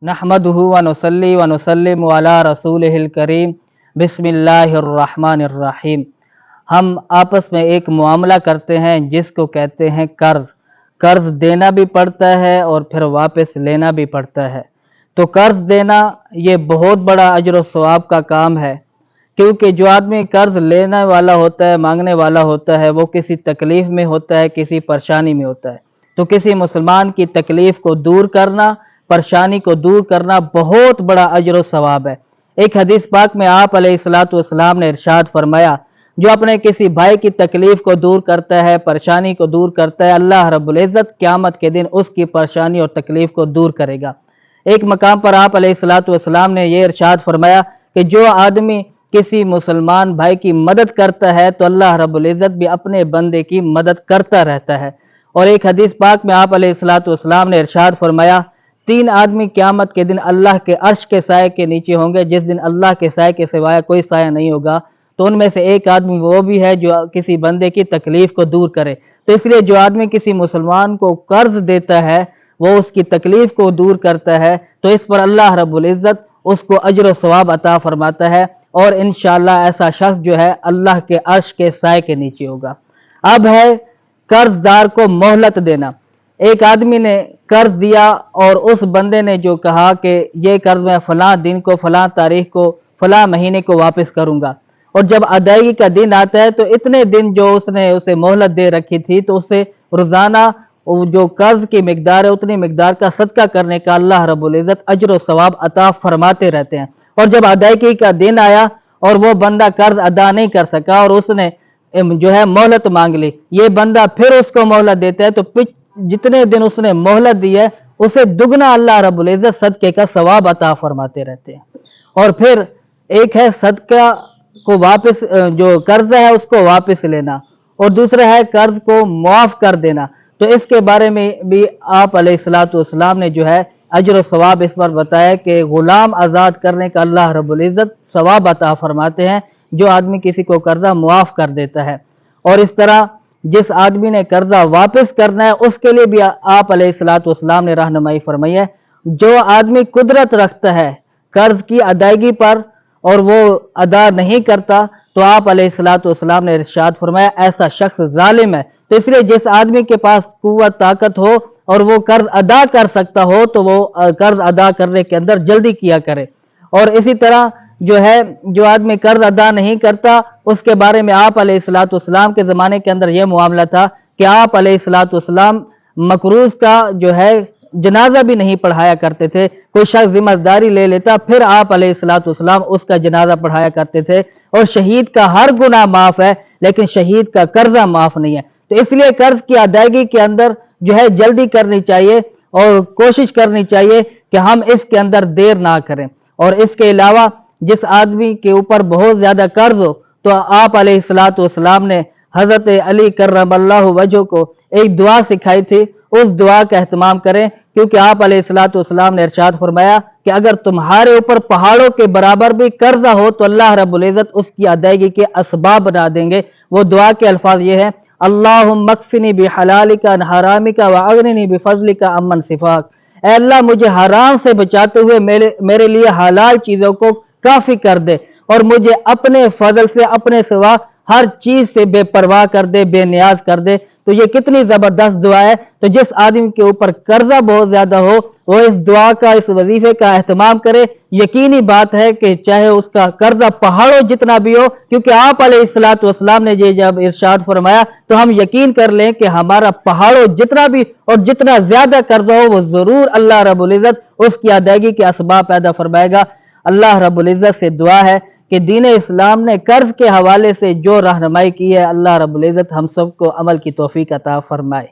नहमदुहु व नुसल्ली व नुसल्लिमु अला रसूलिहिल करीम बिस्मिल्लाहिर्रहमानिर्रहीम। हम आपस में एक मुआमला करते हैं जिसको कहते हैं कर्ज। कर्ज देना भी पड़ता है और फिर वापस लेना भी पड़ता है। तो कर्ज देना ये बहुत बड़ा अजर व सवाब का काम है, क्योंकि जो आदमी कर्ज लेने वाला होता है, मांगने वाला होता है, वो किसी तकलीफ़ में होता है, किसी परेशानी में होता है। तो किसी मुसलमान की तकलीफ़ को दूर करना, परेशानी को दूर करना बहुत बड़ा अजर व सवाब है। एक हदीस पाक में आप अलैहिस्सलातु वस्सलाम ने इरशाद फरमाया, जो अपने किसी भाई की तकलीफ़ को दूर करता है, परेशानी को दूर करता है, अल्लाह रब्बुल इज़्ज़त क़यामत के दिन उसकी परेशानी और तकलीफ़ को दूर करेगा। एक मकाम पर आप अलैहिस्सलातु वस्सलाम ने ये इरशाद फरमाया कि जो आदमी किसी मुसलमान भाई की मदद करता है तो अल्लाह रब्बुल इज़्ज़त भी अपने बंदे की मदद करता रहता है। और एक हदीस पाक में आप अलैहिस्सलातु वस्सलाम ने इरशाद फरमाया, 3 आदमी क़यामत के दिन अल्लाह के अर्श के साए के नीचे होंगे, जिस दिन अल्लाह के साए के सिवाय कोई साया नहीं होगा। तो उनमें से एक आदमी वो भी है जो किसी बंदे की तकलीफ़ को दूर करे। तो इसलिए जो आदमी किसी मुसलमान को कर्ज देता है, वो उसकी तकलीफ़ को दूर करता है, तो इस पर अल्लाह रब्बुल इज़्ज़त उसको अजर व सवाब अता फरमाता है और इंशाअल्लाह ऐसा शख्स जो है अल्लाह के अर्श के साए के नीचे होगा। अब है कर्जदार को मोहलत देना। एक आदमी ने कर्ज दिया और उस बंदे ने जो कहा कि ये कर्ज मैं फ़लाँ दिन को, फ़लाँ तारीख को, फ़लाँ महीने को वापस करूँगा, और जब अदायगी का दिन आता है तो इतने दिन जो उसने उसे मोहलत दे रखी थी, तो उसे रोज़ाना जो कर्ज की मिकदार है उतनी मिकदार का सदका करने का अल्लाह रब्बुल इज़्ज़त अजर व सवाब अता फरमाते रहते हैं। और जब अदायगी का दिन आया और वो बंदा कर्ज अदा नहीं कर सका और उसने जो है मोहलत मांग ली, ये बंदा फिर उसको मोहलत देता है, तो जितने दिन उसने मोहलत दी है उसे दुगना अल्लाह रब्बुल इज़्ज़त सदके का सवाब अता फरमाते रहते हैं। और फिर एक है सदका को वापस, जो कर्ज है उसको वापस लेना, और दूसरा है कर्ज को मुआफ़ कर देना। तो इसके बारे में भी आप अलैहिस्सलातु वस्सलाम ने जो है अजर व सवाब इस पर बताया कि गुलाम आज़ाद करने का अल्लाह रब्बुल इज़्ज़त सवाब अता फरमाते हैं जो आदमी किसी को कर्जा मुआफ़ कर देता है। और इस तरह जिस आदमी ने कर्जा वापस करना है उसके लिए भी आप अलैहिस्सलातु वस्सलाम ने रहनुमाई फरमाई है। जो आदमी कुदरत रखता है कर्ज की अदायगी पर और वो अदा नहीं करता, तो आप अलैहिस्सलातु वस्सलाम ने इरशाद फरमाया ऐसा शख्स जालिम है। तो इसलिए जिस आदमी के पास कुव्वत ताकत हो और वो कर्ज अदा कर सकता हो तो वो कर्ज अदा करने के अंदर जल्दी किया करे। और इसी तरह जो है जो आदमी कर्ज अदा नहीं करता उसके बारे में आप अलैहिस्सलातु वस्सलाम के ज़माने के अंदर यह मामला था कि आप अलैहिस्सलातु वस्सलाम मकरूज का जो है जनाजा भी नहीं पढ़ाया करते थे। कोई शख्स जिम्मेदारी ले लेता, फिर आप अलैहिस्सलातु वस्सलाम उसका जनाजा पढ़ाया करते थे। और शहीद का हर गुनाह माफ़ है, लेकिन शहीद का कर्जा माफ़ नहीं है। तो इसलिए कर्ज की अदायगी के अंदर जो है जल्दी करनी चाहिए और कोशिश करनी चाहिए कि हम इसके अंदर देर ना करें। और इसके अलावा जिस आदमी के ऊपर बहुत ज़्यादा कर्ज हो, तो आप अलैहिस्सलातु वस्सलाम ने हज़रत अली कर्रमल्लाहु वजहू को एक दुआ सिखाई थी, उस दुआ का एहतमाम करें, क्योंकि आप अलैहिस्सलातु वस्सलाम ने इरशाद फरमाया कि अगर तुम्हारे ऊपर पहाड़ों के बराबर भी कर्जा हो तो अल्लाह रब्बुल इज़्ज़त उसकी अदायगी के असबाब बना देंगे। वो दुआ के अल्फाज ये हैं, अल्लाहुम्मा मक्फिनी बिहलालिका अन हरामिका व अगनिनी बिफज़लिका अम्मन सिफाक। ऐ अल्लाह मुझे हराम से बचाते हुए मेरे लिए हलाल चीज़ों को काफ़ी कर दे, और मुझे अपने फजल से अपने सिवा हर चीज़ से बेपरवाह कर दे, बेनियाज कर दे। तो ये कितनी ज़बरदस्त दुआ है। तो जिस आदमी के ऊपर कर्जा बहुत ज़्यादा हो वो इस दुआ का, इस वजीफे का एहतमाम करे। यकीनी बात है कि चाहे उसका कर्जा पहाड़ों जितना भी हो, क्योंकि आप अलैहिस्सलातु वस्सलाम ने ये जब इरशाद फरमाया तो हम यकीन कर लें कि हमारा पहाड़ों जितना भी और जितना ज़्यादा कर्जा हो वो ज़रूर अल्लाह रब्बुल इज़्ज़त उसकी अदायगी के असबाब पैदा फरमाएगा। अल्लाह रब्बुल इज़्ज़त से दुआ है कि दीन इस्लाम ने कर्ज के हवाले से जो रहनुमाई की है, अल्लाह रब्बुल इज़्ज़त हम सबको अमल की तौफीक अता फरमाए।